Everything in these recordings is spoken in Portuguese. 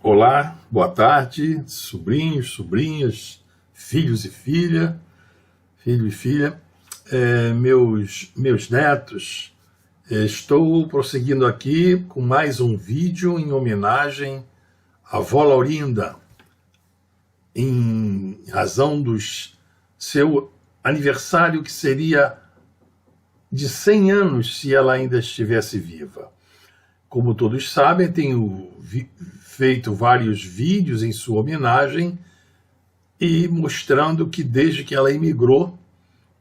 Olá, boa tarde, sobrinhos, sobrinhas, filhos e filha, filho e filha, meus netos. Estou prosseguindo aqui com mais um vídeo em homenagem à avó Laurinda, em razão do seu aniversário, que seria de 100 anos se ela ainda estivesse viva. Como todos sabem, tenho feito vários vídeos em sua homenagem e mostrando que desde que ela emigrou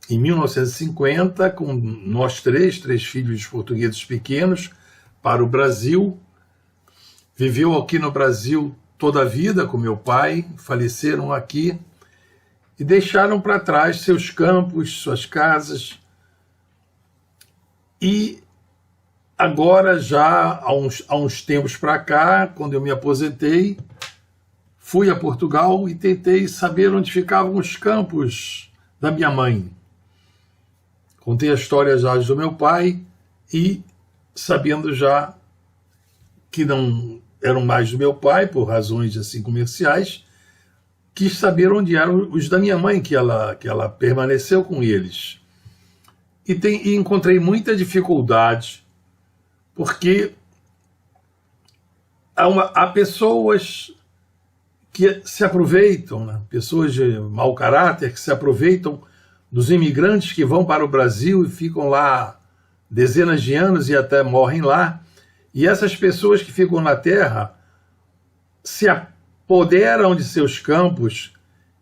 em 1950, com nós três filhos portugueses pequenos, para o Brasil, viveu aqui no Brasil toda a vida com meu pai, faleceram aqui e deixaram para trás seus campos, suas casas. E agora, já há uns tempos para cá, quando eu me aposentei, fui a Portugal e tentei saber onde ficavam os campos da minha mãe. Contei a história já do meu pai e, sabendo já que não eram mais do meu pai, por razões assim comerciais, quis saber onde eram os da minha mãe, que ela permaneceu com eles. E encontrei muita dificuldade, porque há pessoas que se aproveitam, né? Pessoas de mau caráter que se aproveitam dos imigrantes que vão para o Brasil e ficam lá dezenas de anos e até morrem lá. E essas pessoas que ficam na terra se apoderam de seus campos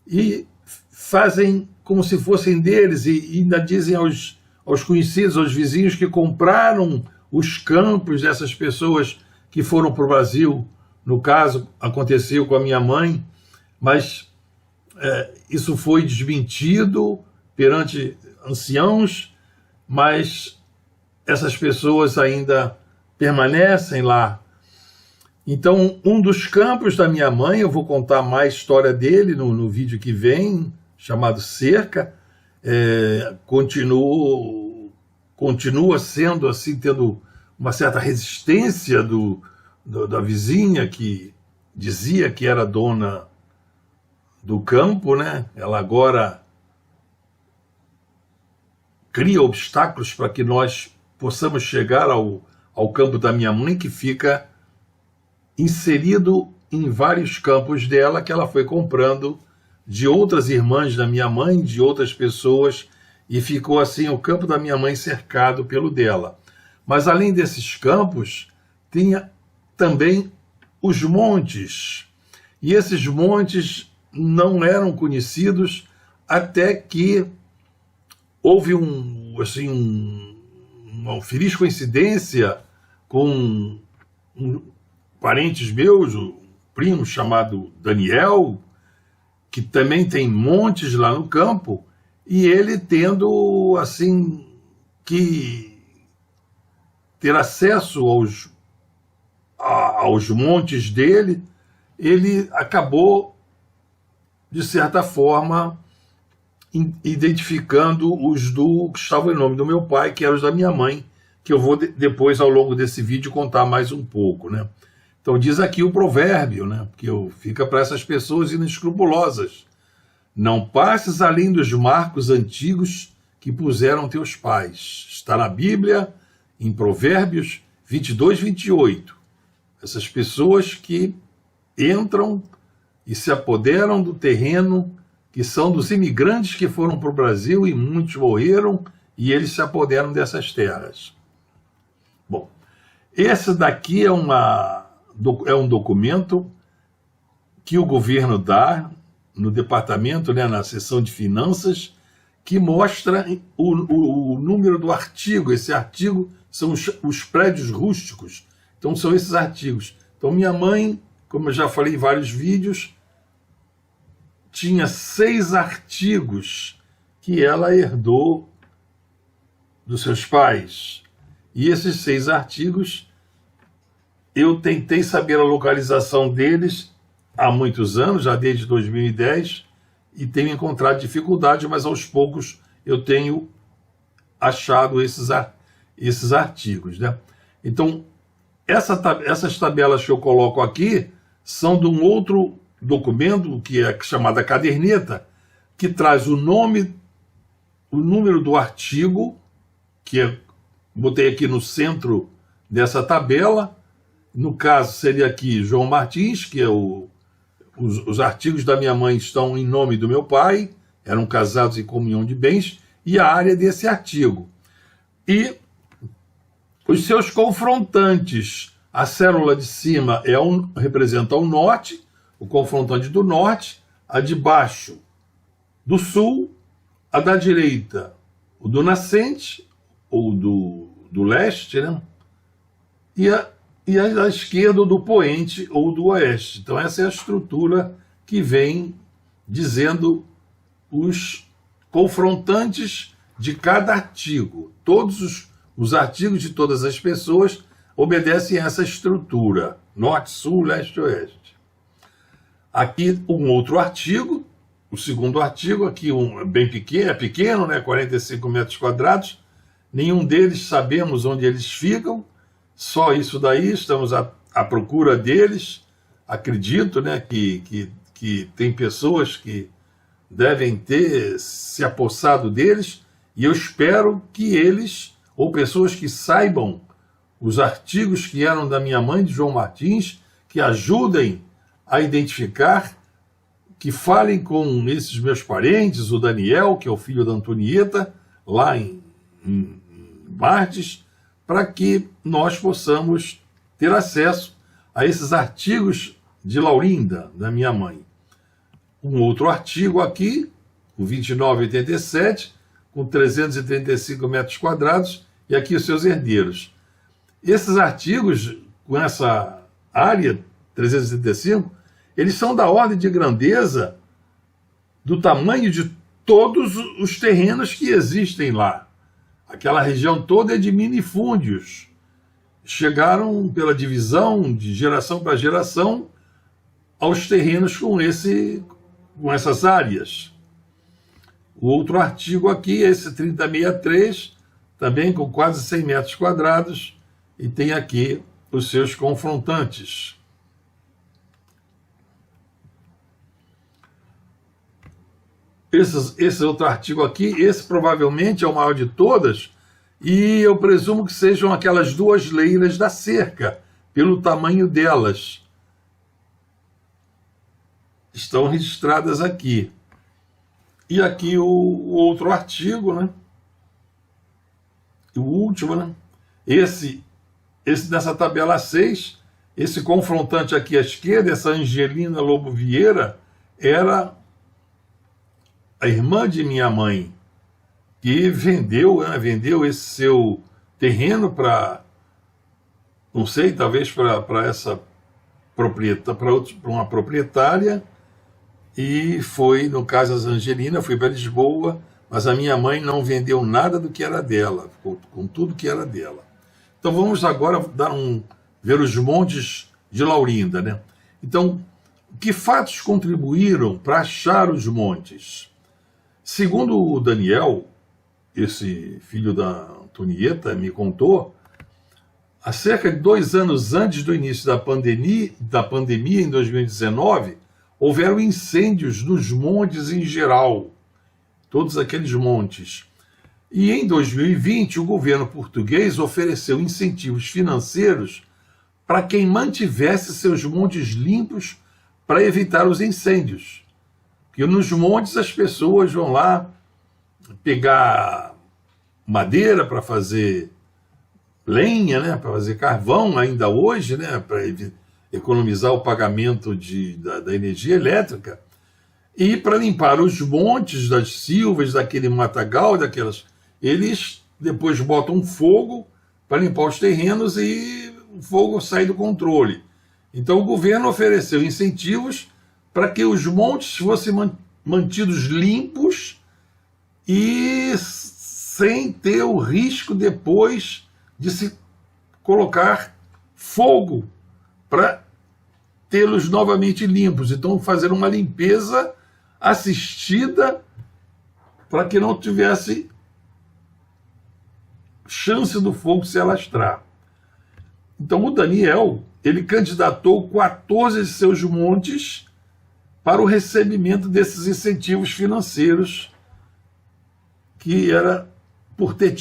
e fazem como se fossem deles, e ainda dizem aos conhecidos, aos vizinhos, que compraram os campos dessas pessoas que foram para o Brasil. No caso, aconteceu com a minha mãe, mas isso foi desmentido perante anciãos, mas essas pessoas ainda permanecem lá. Então, um dos campos da minha mãe, eu vou contar mais história dele no vídeo que vem, chamado Cerca, continua sendo assim, tendo uma certa resistência da vizinha, que dizia que era dona do campo, né? Ela agora cria obstáculos para que nós possamos chegar ao campo da minha mãe, que fica inserido em vários campos dela, que ela foi comprando de outras irmãs da minha mãe, de outras pessoas, e ficou assim o campo da minha mãe cercado pelo dela. Mas além desses campos, tinha também os montes, e esses montes não eram conhecidos até que houve uma feliz coincidência com parentes meus, um primo chamado Daniel, que também tem montes lá no campo, e ele tendo assim que ter acesso aos montes dele, ele acabou, de certa forma, identificando os que estavam em nome do meu pai, que eram os da minha mãe, que eu vou depois, ao longo desse vídeo, contar mais um pouco, né? Então diz aqui o provérbio, né? Que fica para essas pessoas inescrupulosas: não passes além dos marcos antigos que puseram teus pais. Está na Bíblia, em Provérbios 22, 28. Essas pessoas que entram e se apoderam do terreno, que são dos imigrantes que foram para o Brasil, e muitos morreram, e eles se apoderam dessas terras. Bom, esse daqui é um documento que o governo dá no departamento, né, na seção de finanças, que mostra o número do artigo. Esse artigo são os prédios rústicos. Então são esses artigos. Então minha mãe, como eu já falei em vários vídeos, tinha 6 artigos que ela herdou dos seus pais. E esses 6 artigos, eu tentei saber a localização deles há muitos anos, já desde 2010, e tenho encontrado dificuldade, mas aos poucos eu tenho achado esses artigos, né? Então, essas tabelas que eu coloco aqui são de um outro documento, que é chamada caderneta, que traz o nome, o número do artigo, botei aqui no centro dessa tabela. No caso, seria aqui João Martins, que é os artigos da minha mãe estão em nome do meu pai, eram casados em comunhão de bens, e a área desse artigo. E os seus confrontantes, a célula de cima representa o norte, o confrontante do norte, a de baixo do sul, a da direita o do nascente, ou do leste, né? E a da esquerda do poente ou do oeste. Então essa é a estrutura que vem dizendo os confrontantes de cada artigo. Todos os artigos de todas as pessoas obedecem a essa estrutura: norte, sul, leste, oeste. Aqui um outro artigo, o segundo artigo, aqui bem pequeno, é pequeno, né, 45 metros quadrados. Nenhum deles sabemos onde eles ficam, só isso daí, estamos à procura deles. Acredito, né, que tem pessoas que devem ter se apossado deles, e eu espero que eles, ou pessoas que saibam os artigos que eram da minha mãe, de João Martins, que ajudem a identificar, que falem com esses meus parentes, o Daniel, que é o filho da Antonieta, lá em Martes, para que nós possamos ter acesso a esses artigos de Laurinda, da minha mãe. Um outro artigo aqui, o 2987, com 335 metros quadrados, e aqui os seus herdeiros. Esses artigos, com essa área, 335, eles são da ordem de grandeza do tamanho de todos os terrenos que existem lá. Aquela região toda é de minifúndios. Chegaram pela divisão de geração para geração aos terrenos com essas áreas. O outro artigo aqui, esse 3063, também com quase 100 metros quadrados, e tem aqui os seus confrontantes. Esse outro artigo aqui, esse provavelmente é o maior de todas, e eu presumo que sejam aquelas duas leiras da cerca, pelo tamanho delas. Estão registradas aqui. E aqui o outro artigo, né? O último, né? Esse nessa tabela 6, esse confrontante aqui à esquerda, essa Angelina Lobo Vieira, era a irmã de minha mãe, que vendeu esse seu terreno para, não sei, talvez para uma proprietária, e foi, no caso da Angelina, foi para Lisboa, mas a minha mãe não vendeu nada do que era dela, ficou com tudo que era dela. Então vamos agora ver os montes de Laurinda, né? Então, que fatos contribuíram para achar os montes? Segundo o Daniel, esse filho da Antonieta, me contou, há cerca de 2 anos antes do início da pandemia, em 2019, houveram incêndios nos montes em geral, todos aqueles montes. E em 2020, o governo português ofereceu incentivos financeiros para quem mantivesse seus montes limpos para evitar os incêndios. Porque nos montes as pessoas vão lá pegar madeira para fazer lenha, né, para fazer carvão ainda hoje, né, para economizar o pagamento da energia elétrica, e para limpar os montes das silvas, daquele matagal, eles depois botam fogo para limpar os terrenos e o fogo sai do controle. Então o governo ofereceu incentivos para que os montes fossem mantidos limpos e sem ter o risco depois de se colocar fogo para tê-los novamente limpos. Então fazer uma limpeza assistida para que não tivesse chance do fogo se alastrar. Então o Daniel, ele candidatou 14 de seus montes para o recebimento desses incentivos financeiros, que era por ter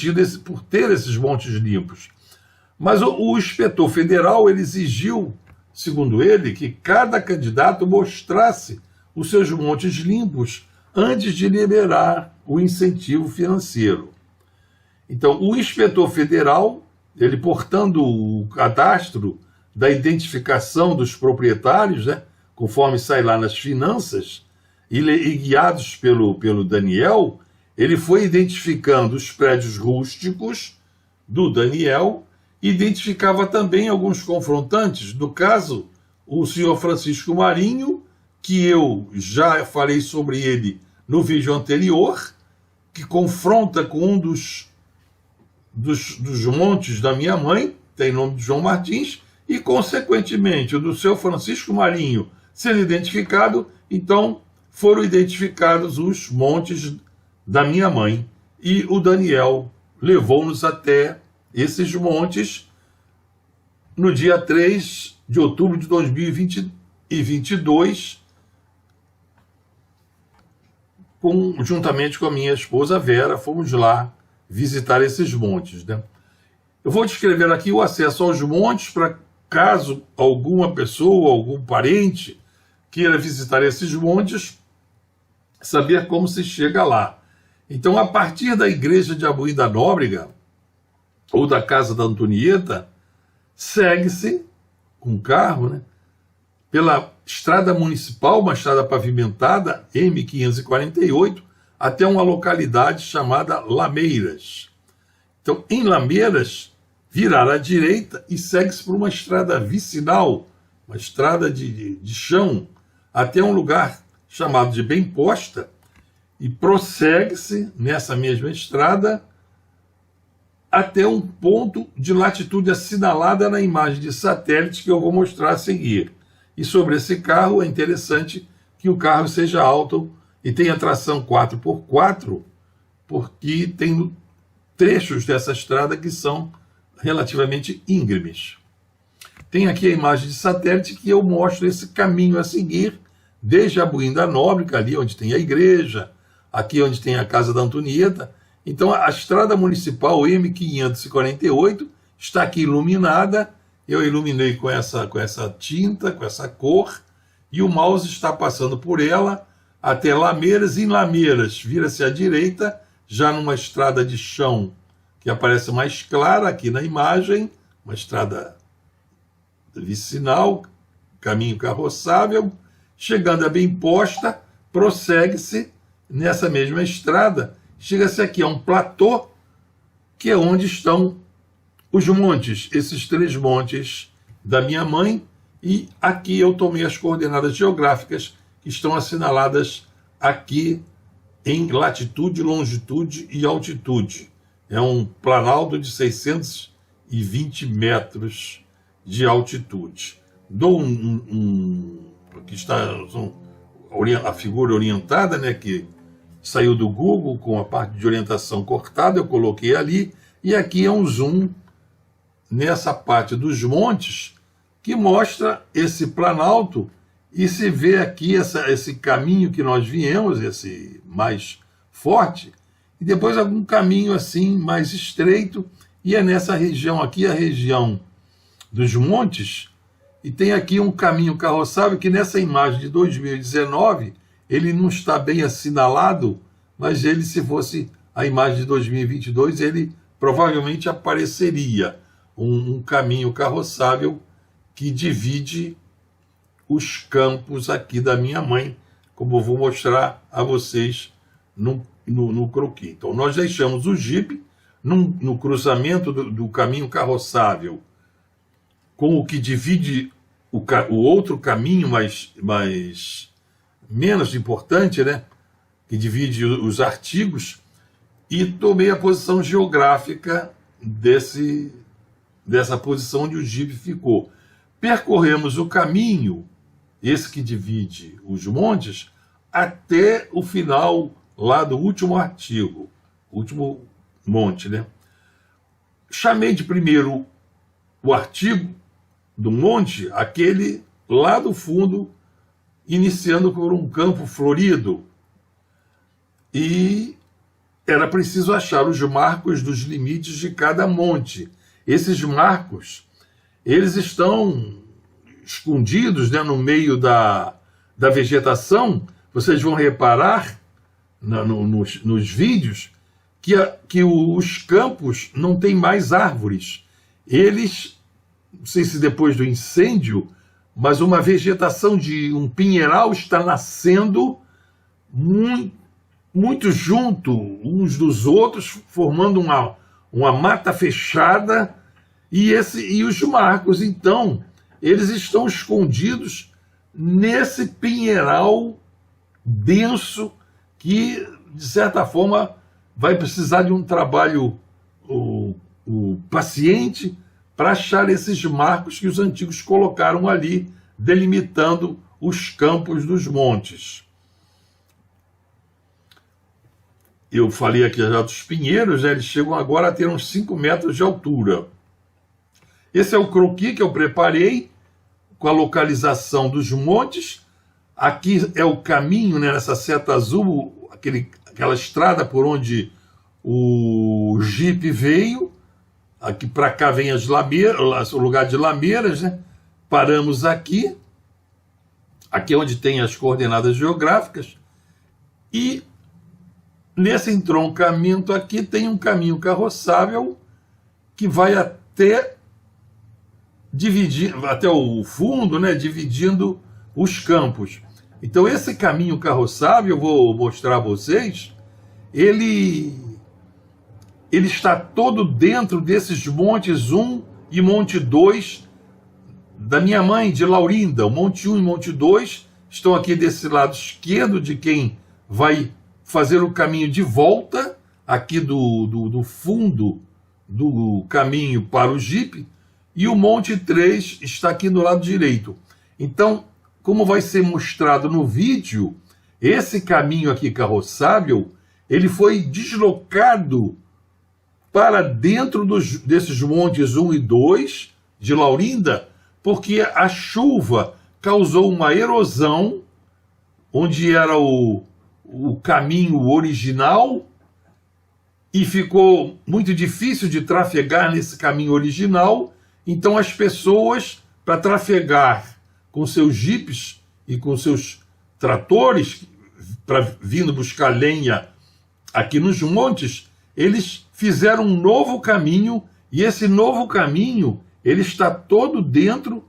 esses montes limpos. Mas o inspetor federal, ele exigiu, segundo ele, que cada candidato mostrasse os seus montes limpos antes de liberar o incentivo financeiro. Então, o inspetor federal, ele portando o cadastro da identificação dos proprietários, né, conforme sai lá nas finanças, e guiados pelo Daniel, ele foi identificando os prédios rústicos do Daniel, identificava também alguns confrontantes, no caso, o senhor Francisco Marinho, que eu já falei sobre ele no vídeo anterior, que confronta com um dos montes da minha mãe, tem nome de João Martins, e, consequentemente, o do seu Francisco Marinho sendo identificado, então foram identificados os montes da minha mãe. E o Daniel levou-nos até esses montes no dia 3 de outubro de 2022, juntamente com a minha esposa Vera, fomos lá visitar esses montes, né? Eu vou descrever aqui o acesso aos montes para caso alguma pessoa, algum parente queira visitar esses montes, saber como se chega lá. Então, a partir da igreja de Abuim da Nóbrega, ou da Casa da Antonieta, segue-se com carro, né, pela estrada municipal, uma estrada pavimentada, M548, até uma localidade chamada Lameiras. Então, em Lameiras, virar à direita e segue-se por uma estrada vicinal, uma estrada de chão, até um lugar chamado de Bem Posta, e prossegue-se nessa mesma estrada até um ponto de latitude assinalada na imagem de satélite que eu vou mostrar a seguir. E sobre esse carro é interessante que o carro seja alto e tenha tração 4x4, porque tem trechos dessa estrada que são relativamente íngremes. Tem aqui a imagem de satélite que eu mostro esse caminho a seguir, desde Abuim da Nóbrega, ali onde tem a igreja, aqui onde tem a Casa da Antonieta. Então a estrada municipal M548 está aqui iluminada, eu iluminei com essa tinta, com essa cor, e o mouse está passando por ela até Lameiras. Em Lameiras, vira-se à direita, já numa estrada de chão que aparece mais clara aqui na imagem, uma estrada vicinal, caminho carroçável. Chegando a Bem Posta, prossegue-se nessa mesma estrada, chega-se aqui a um platô, que é onde estão os montes, esses 3 montes da minha mãe, e aqui eu tomei as coordenadas geográficas que estão assinaladas aqui em latitude, longitude e altitude. É um planalto de 620 metros de altitude. Dou aqui está a figura orientada, né, que saiu do Google com a parte de orientação cortada, eu coloquei ali, e aqui é um zoom nessa parte dos montes que mostra esse planalto, e se vê aqui esse caminho que nós viemos, esse mais forte, e depois algum caminho assim mais estreito, e é nessa região aqui, a região dos montes, e tem aqui um caminho carroçável que nessa imagem de 2019 ele não está bem assinalado, mas ele, se fosse a imagem de 2022, ele provavelmente apareceria um caminho carroçável que divide os campos aqui da minha mãe, como eu vou mostrar a vocês no croquis. Então nós deixamos o Jeep no cruzamento do caminho carroçável com o que divide o outro caminho menos importante, né, que divide os artigos, e tomei a posição geográfica dessa posição onde o Jeep ficou. Percorremos o caminho, esse que divide os montes, até o final lá do último artigo, último monte, né? Chamei de primeiro o artigo do monte, aquele lá do fundo, iniciando por um campo florido. E era preciso achar os marcos dos limites de cada monte. Esses marcos, eles estão escondidos, né, no meio da vegetação. Vocês vão reparar nos vídeos que os campos não têm mais árvores. Eles, não sei se depois do incêndio, mas uma vegetação de um pinheiral está nascendo muito junto uns dos outros, formando uma mata fechada, e os marcos, então, eles estão escondidos nesse pinheiral denso que, de certa forma, vai precisar de um trabalho paciente para achar esses marcos que os antigos colocaram ali, delimitando os campos dos montes. Eu falei aqui já dos pinheiros, né? Eles chegam agora a ter uns 5 metros de altura. Esse é o croquis que eu preparei, com a localização dos montes. Aqui é o caminho, né, nessa seta azul, aquela estrada por onde o Jeep veio. Aqui para cá vem as lameiras, o lugar de lameiras, né? Paramos aqui. Aqui é onde tem as coordenadas geográficas. E nesse entroncamento aqui tem um caminho carroçável que vai até o fundo, né, dividindo os campos. Então esse caminho carroçável, eu vou mostrar a vocês, ele está todo dentro desses montes 1 e monte 2 da minha mãe, de Laurinda. O monte 1 e monte 2 estão aqui desse lado esquerdo de quem vai fazer o caminho de volta, aqui do fundo do caminho para o Jeep, e o monte 3 está aqui do lado direito. Então, como vai ser mostrado no vídeo, esse caminho aqui carroçável, ele foi deslocado para dentro desses montes 1 e 2 de Laurinda, porque a chuva causou uma erosão, onde era o caminho original, e ficou muito difícil de trafegar nesse caminho original. Então as pessoas, para trafegar com seus jipes e com seus tratores, vindo buscar lenha aqui nos montes, eles fizeram um novo caminho, e esse novo caminho ele está todo dentro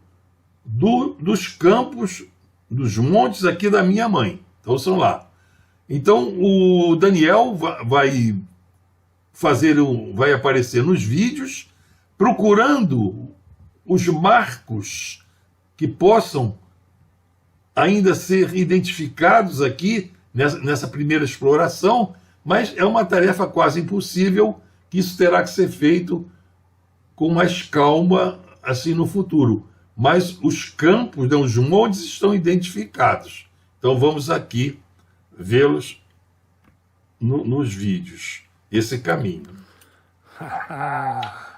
dos campos, dos montes aqui da minha mãe. Então são lá. Então o Daniel vai aparecer nos vídeos, procurando os marcos que possam ainda ser identificados aqui nessa primeira exploração, mas é uma tarefa quase impossível, que isso terá que ser feito com mais calma assim no futuro. Mas os campos, os montes estão identificados. Então vamos aqui vê-los nos vídeos, esse caminho.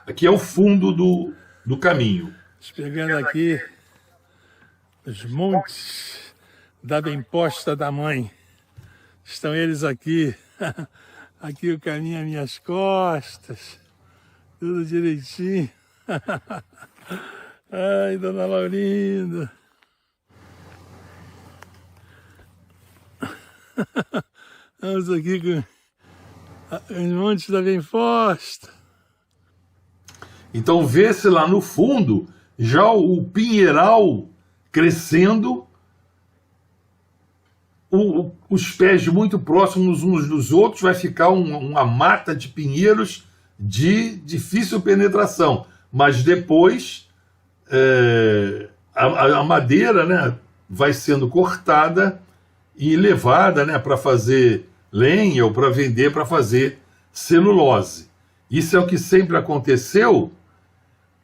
Aqui é o fundo do caminho. Pegando aqui os montes da Bem-Posta da Mãe. Estão eles aqui. Aqui o caminho às minhas costas. Tudo direitinho. Ai, dona Laurinda. Vamos aqui com os montes da Bem-Posta. Então vê-se lá no fundo já o pinheiral crescendo, os pés muito próximos uns dos outros, vai ficar uma mata de pinheiros de difícil penetração. Mas depois a madeira, né, vai sendo cortada e levada, né, para fazer lenha ou para vender, para fazer celulose. Isso é o que sempre aconteceu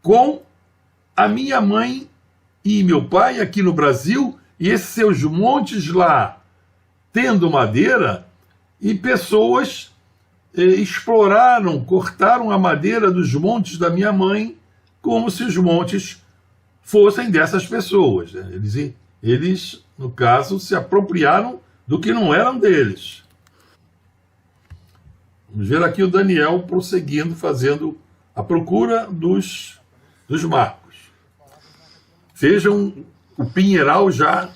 com a minha mãe e meu pai aqui no Brasil, e esses seus montes lá tendo madeira, e pessoas exploraram, cortaram a madeira dos montes da minha mãe, como se os montes fossem dessas pessoas, né? Eles, no caso, se apropriaram do que não eram deles. Vamos ver aqui o Daniel prosseguindo, fazendo a procura dos marcos. Vejam o pinheiral já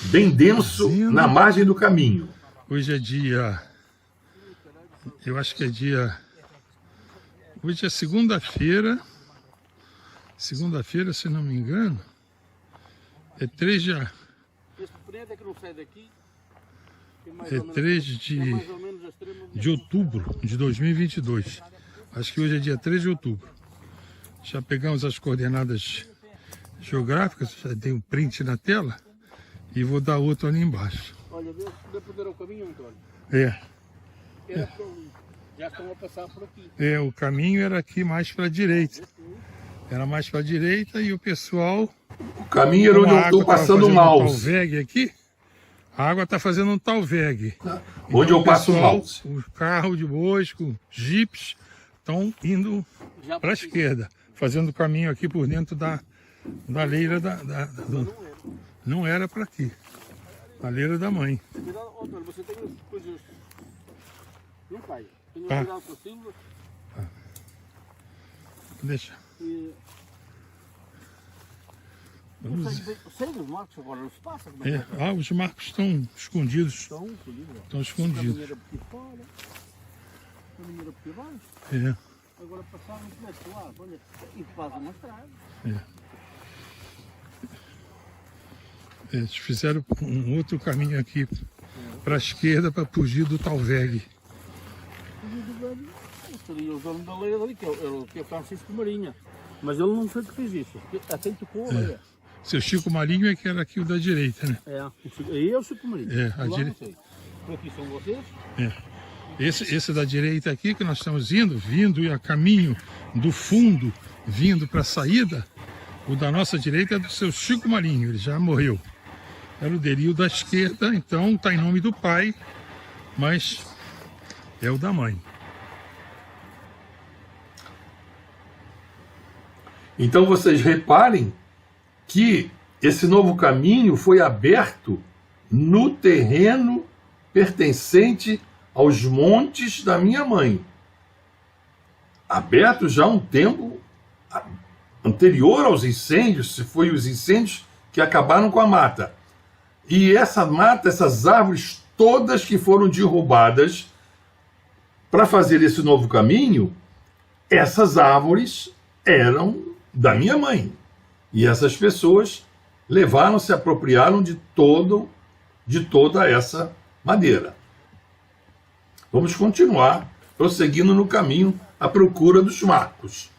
bem denso na margem do caminho. Hoje é dia... Eu acho que é dia... Hoje é segunda-feira. Segunda-feira, se não me engano. É 3 de... É 3 de outubro de 2022. Acho que hoje é dia 3 de outubro. Já pegamos as coordenadas geográficas, já dei um print na tela e vou dar outro ali embaixo. Olha, deu para ver o caminho, Antônio? É. Já estão a passar por aqui. É, o caminho era aqui mais para a direita. Era mais para a direita e o pessoal... O caminho era onde eu estou passando o mouse. Aqui, a água está fazendo um talveg. Onde eu passo o mouse. Os carros de bois, com jipes, estão indo para a esquerda, fazendo o caminho aqui por dentro da leira Não era para aqui. A leira da mãe. Antônio, você tem as coisas... Não cai. Tem que Tá. cuidado com a Silva. Deixa. Sei dos marcos agora, não se passa. Como É, os marcos estão escondidos. Estão escondidos. Estão escondidos. Caminheira por aqui fora. Caminheira por aqui abaixo. É. Agora passaram por este lado. Olha, e fazem uma estrada. Eles fizeram um outro caminho aqui para a esquerda para fugir do talveg. Seria o dono da leira dali, que é o Francisco Marinha. Mas ele não sei o que fez isso. Até tocou a leira. Seu Chico Marinho é que era aqui o da direita, né? Aí é o Chico Marinho. É, a Lá dire- não sei. Por aqui são vocês. É. Esse da direita aqui que nós estamos vindo e a caminho do fundo, vindo para a saída, o da nossa direita é do seu Chico Marinho, ele já morreu. Era o dele. E o da esquerda, então, está em nome do pai, mas é o da mãe. Então vocês reparem que esse novo caminho foi aberto no terreno pertencente aos montes da minha mãe. Aberto já há um tempo anterior aos incêndios, se foi os incêndios que acabaram com a mata. E essa mata, essas árvores todas que foram derrubadas para fazer esse novo caminho, essas árvores eram da minha mãe. E essas pessoas levaram, se apropriaram de toda essa madeira. Vamos continuar prosseguindo no caminho à procura dos marcos.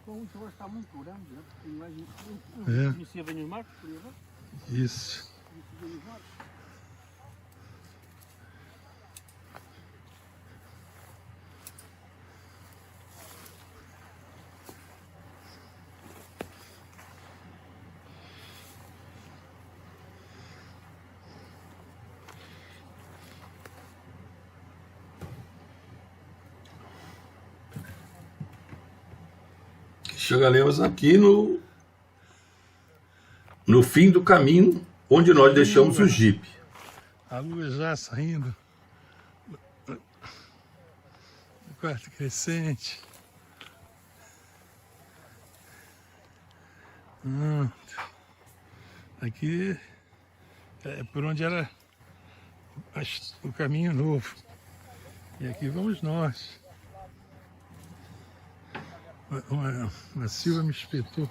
Como o está muito grande, né? Não conhecia bem os marcos, por exemplo. Isso. Chegaremos aqui no fim do caminho onde nós deixamos o jipe. A lua já saindo do quarto crescente. Aqui é por onde era o caminho novo. E aqui vamos nós. Uma Silva me espetou.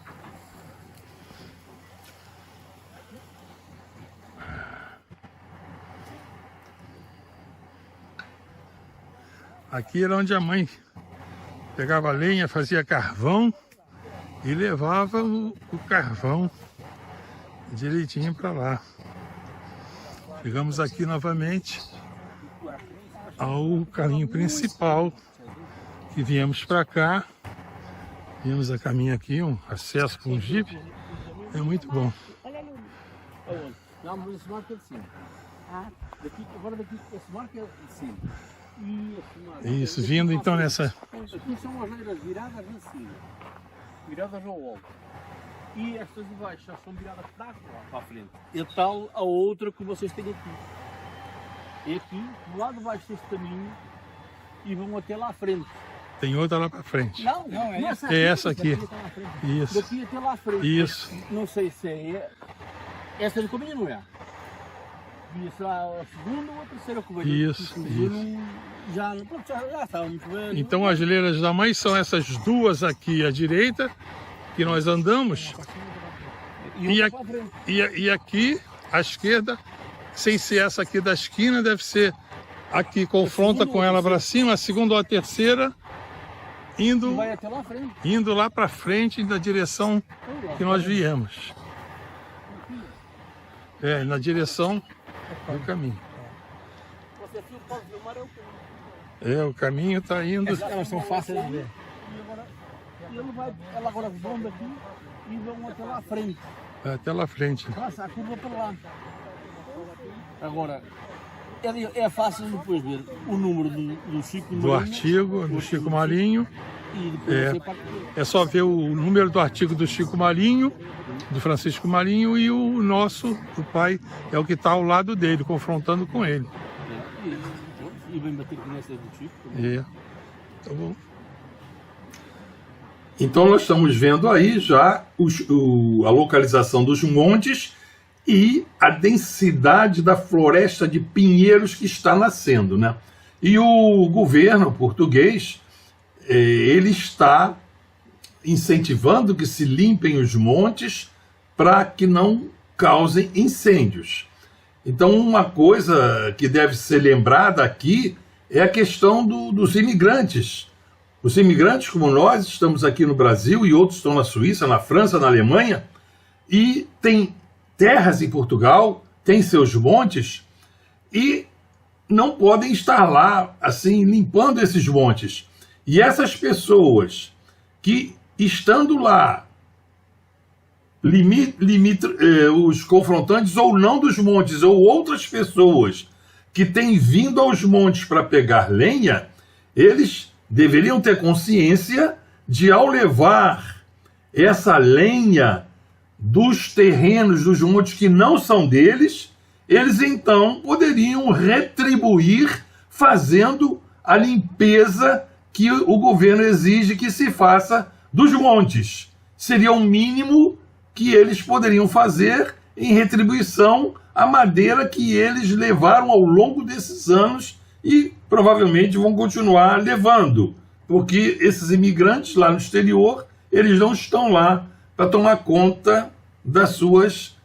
Aqui era onde a mãe pegava lenha, fazia carvão e levava o carvão direitinho para lá. Chegamos aqui novamente ao caminho principal que viemos para cá. Viemos a caminho aqui, um acesso com um jipe. É muito bom. Olha ali. Aonde? Não, mas esse marco é de cima. Ah, Agora daqui, esse marco é de cima. E esse marco... Isso, vindo então nessa... Aqui são as eiras viradas assim, viradas ao alto. E estas de baixo já são viradas para a frente. É tal a outra que vocês têm aqui. É aqui, do lado de baixo deste caminho, e vão até lá à frente. Tem outra lá para frente. Não, É essa aqui. Isso. Daqui até lá à frente. Isso. Não sei se é... Esta do caminho não é. Devia ser a segunda ou a terceira coisa. Isso. Já estávamos vendo. Então as geleiras da mãe são essas duas aqui à direita, que nós andamos, e aqui à esquerda, sem ser essa aqui da esquina, deve ser aqui, confronta com ela para cima, a segunda ou a terceira, indo, vai até lá à frente. indo lá para frente na direção que nós viemos. É, na direção do caminho. Você pode filmar é o caminho. É, o caminho está indo. Elas são fáceis de ver. Ela agora vão daqui e vão até lá à frente. Até lá à frente. Passa a curva para lá. Agora, é fácil depois ver o número do Chico Do artigo do Chico Marinho. E depois É só ver o número do artigo do Chico Marinho, do Francisco Marinho, e o nosso, o pai, é o que está ao lado dele, confrontando com ele. E vem bater com essa do Chico. É. Tá bom. Então nós estamos vendo aí já a localização dos montes e a densidade da floresta de pinheiros que está nascendo, né? E o governo português, ele está incentivando que se limpem os montes para que não causem incêndios. Então uma coisa que deve ser lembrada aqui é a questão dos imigrantes. Os imigrantes como nós estamos aqui no Brasil e outros estão na Suíça, na França, na Alemanha, e tem terras em Portugal, tem seus montes, e não podem estar lá, assim, limpando esses montes. E essas pessoas que, estando lá, os confrontantes ou não dos montes, ou outras pessoas que têm vindo aos montes para pegar lenha, eles deveriam ter consciência de, ao levar essa lenha dos terrenos dos montes que não são deles, eles então poderiam retribuir fazendo a limpeza que o governo exige que se faça dos montes. Seria o mínimo que eles poderiam fazer em retribuição à madeira que eles levaram ao longo desses anos e provavelmente vão continuar levando, porque esses imigrantes lá no exterior, eles não estão lá para tomar conta das suas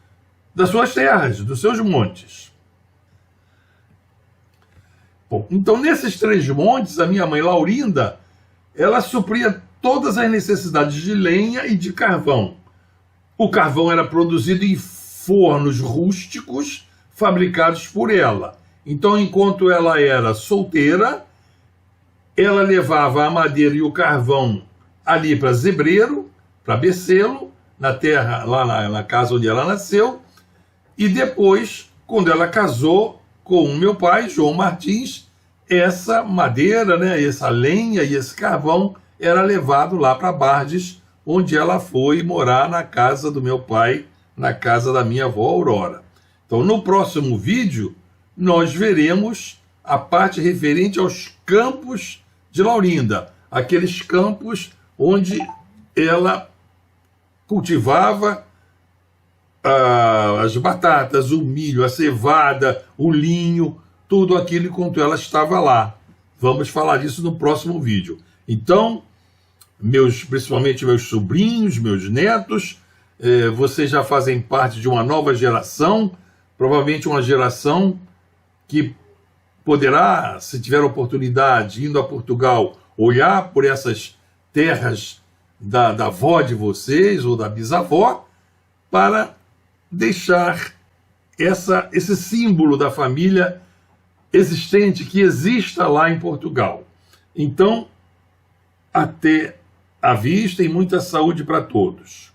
terras, dos seus montes. Bom, então nesses 3 montes, a minha mãe Laurinda, ela supria todas as necessidades de lenha e de carvão. O carvão era produzido em fornos rústicos fabricados por ela. Então, enquanto ela era solteira, ela levava a madeira e o carvão ali para Zebreiro, para Becelo, na terra, lá na casa onde ela nasceu, e depois, quando ela casou com o meu pai, João Martins, essa madeira, né, essa lenha e esse carvão era levado lá para Bardes, onde ela foi morar na casa do meu pai, na casa da minha avó Aurora. Então, no próximo vídeo, nós veremos a parte referente aos campos de Laurinda, aqueles campos onde ela cultivava as batatas, o milho, a cevada, o linho, tudo aquilo enquanto ela estava lá. Vamos falar disso no próximo vídeo. Então, principalmente meus sobrinhos, meus netos, vocês já fazem parte de uma nova geração, provavelmente uma geração que poderá, se tiver oportunidade, indo a Portugal, olhar por essas terras da avó de vocês ou da bisavó, para deixar esse símbolo da família existente, que exista lá em Portugal. Então, até a vista e muita saúde para todos.